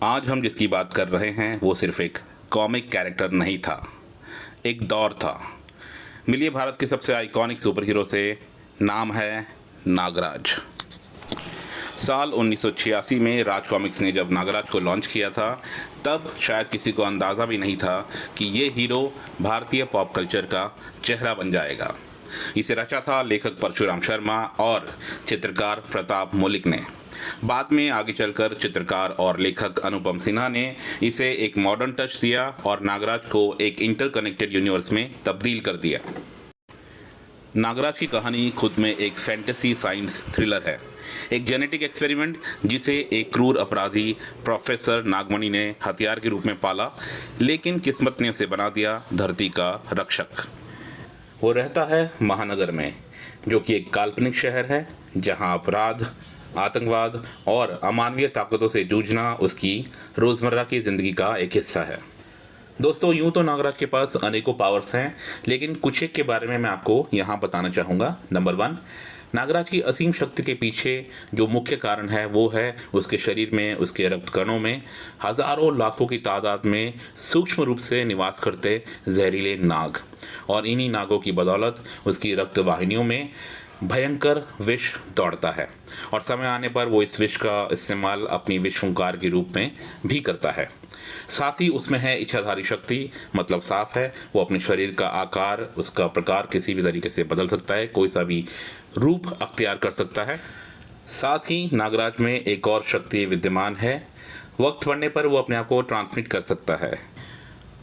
आज हम जिसकी बात कर रहे हैं वो सिर्फ एक कॉमिक कैरेक्टर नहीं था, एक दौर था। मिलिए भारत के सबसे आइकॉनिक सुपर हीरो से। नाम है नागराज। साल 1986 में राज कॉमिक्स ने जब नागराज को लॉन्च किया था तब शायद किसी को अंदाज़ा भी नहीं था कि ये हीरो भारतीय पॉप कल्चर का चेहरा बन जाएगा। इसे रचा था लेखक परशुराम शर्मा और चित्रकार प्रताप मौलिक ने। बाद में आगे चलकर चित्रकार और लेखक अनुपम सिन्हा ने इसे एक मॉडर्न टच दिया और नागराज को एक इंटरकनेक्टेड यूनिवर्स में तब्दील कर दिया। नागराज की कहानी खुद में एक फैंटेसी साइंस थ्रिलर है, एक जेनेटिक एक्सपेरिमेंट जिसे एक क्रूर अपराधी प्रोफेसर नागमणि ने हथियार के रूप में पाला, लेकिन किस्मत ने उसे बना दिया धरती का रक्षक। वो रहता है महानगर में, जो कि एक काल्पनिक शहर है जहां अपराध, आतंकवाद और अमानवीय ताकतों से जूझना उसकी रोज़मर्रा की ज़िंदगी का एक हिस्सा है। दोस्तों, यूं तो नागराज के पास अनेकों पावर्स हैं, लेकिन कुछ एक के बारे में मैं आपको यहाँ बताना चाहूँगा। नंबर 1, नागराज की असीम शक्ति के पीछे जो मुख्य कारण है वो है उसके शरीर में, उसके रक्त कणों में हज़ारों लाखों की तादाद में सूक्ष्म रूप से निवास करते जहरीले नाग, और इन्हीं नागों की बदौलत उसकी रक्त वाहिनियों में भयंकर विष दौड़ता है और समय आने पर वो इस विष का इस्तेमाल अपनी विषफुंकार के रूप में भी करता है। साथ ही उसमें है इच्छाधारी शक्ति, मतलब साफ है वो अपने शरीर का आकार, उसका प्रकार किसी भी तरीके से बदल सकता है, कोई सा भी रूप अख्तियार कर सकता है। साथ ही नागराज में एक और शक्ति विद्यमान है, वक्त पड़ने पर वो अपने आप को ट्रांसमिट कर सकता है।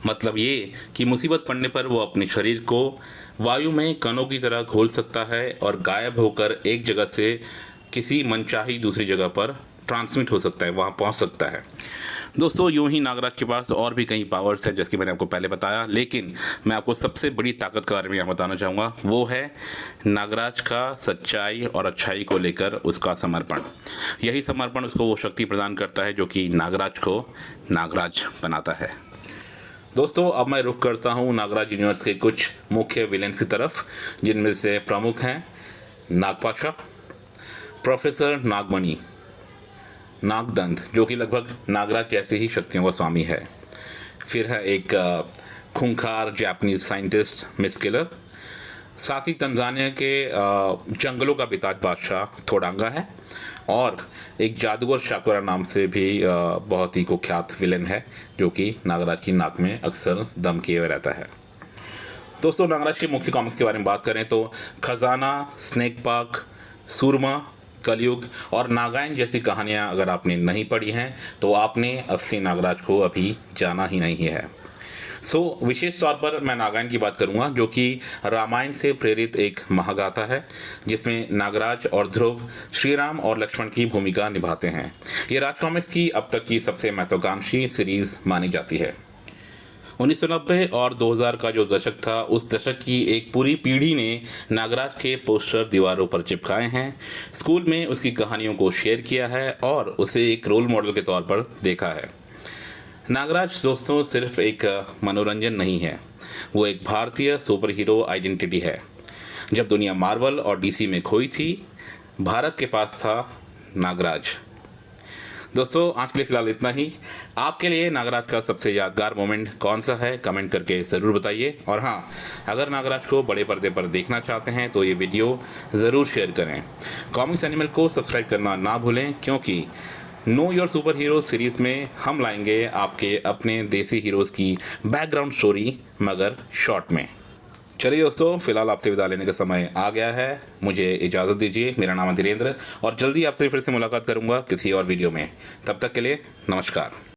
मतलब ये कि मुसीबत पड़ने पर वो अपने शरीर को वायु में कणों की तरह घोल सकता है और गायब होकर एक जगह से किसी मनचाही दूसरी जगह पर ट्रांसमिट हो सकता है, वहाँ पहुँच सकता है। दोस्तों, यूं ही नागराज के पास और भी कई पावर्स हैं जैसे कि मैंने आपको पहले बताया, लेकिन मैं आपको सबसे बड़ी ताकत के बारे में यहाँ बताना चाहूँगा। वो है नागराज का सच्चाई और अच्छाई को लेकर उसका समर्पण। यही समर्पण उसको वो शक्ति प्रदान करता है जो कि नागराज को नागराज बनाता है। दोस्तों, अब मैं रुख करता हूँ नागराज यूनिवर्स के कुछ मुख्य विलेंस की तरफ, जिनमें से प्रमुख हैं नागपाशा, प्रोफेसर नागमणि, नागदंत जो कि लगभग नागराज जैसे ही शक्तियों का स्वामी है। फिर है एक खूंखार जापानीज साइंटिस्ट मिस किलर। साथ ही तंजानिया के जंगलों का बेताज बादशाह थोडांगा है, और एक जादूगर शाकुरा नाम से भी बहुत ही कुख्यात विलेन है जो कि नागराज की नाक में अक्सर दम किए हुए रहता है। दोस्तों, नागराज के मुख्य कॉमिक्स के बारे में बात करें तो खजाना, स्नेक पार्क, सूरमा, कलयुग और नागायन जैसी कहानियाँ अगर आपने नहीं पढ़ी हैं तो आपने असली नागराज को अभी जाना ही नहीं है। विशेष तौर पर मैं नागायन की बात करूंगा, जो कि रामायण से प्रेरित एक महागाथा है जिसमें नागराज और ध्रुव श्री राम और लक्ष्मण की भूमिका निभाते हैं। ये राज कॉमिक्स की अब तक की सबसे महत्वाकांक्षी सीरीज मानी जाती है। 1990 और 2000 का जो दशक था, उस दशक की एक पूरी पीढ़ी ने नागराज के पोस्टर दीवारों पर चिपकाए हैं, स्कूल में उसकी कहानियों को शेयर किया है और उसे एक रोल मॉडल के तौर पर देखा है। नागराज दोस्तों सिर्फ एक मनोरंजन नहीं है, वो एक भारतीय सुपर हीरो आइडेंटिटी है। जब दुनिया मार्वल और डीसी में खोई थी, भारत के पास था नागराज। दोस्तों, आज के लिए फिलहाल इतना ही। आपके लिए नागराज का सबसे यादगार मोमेंट कौन सा है, कमेंट करके ज़रूर बताइए। और हाँ, अगर नागराज को बड़े पर्दे पर देखना चाहते हैं तो ये वीडियो ज़रूर शेयर करें। कॉमिक्स एनिमल को सब्सक्राइब करना ना भूलें, क्योंकि know your super hero series में हम लाएंगे आपके अपने देसी हीरोज़ की बैकग्राउंड स्टोरी, मगर शॉर्ट में। चलिए दोस्तों, फिलहाल आपसे विदा लेने का समय आ गया है, मुझे इजाज़त दीजिए। मेरा नाम है धीरेन्द्र और जल्दी आपसे फिर से मुलाकात करूंगा किसी और वीडियो में। तब तक के लिए नमस्कार।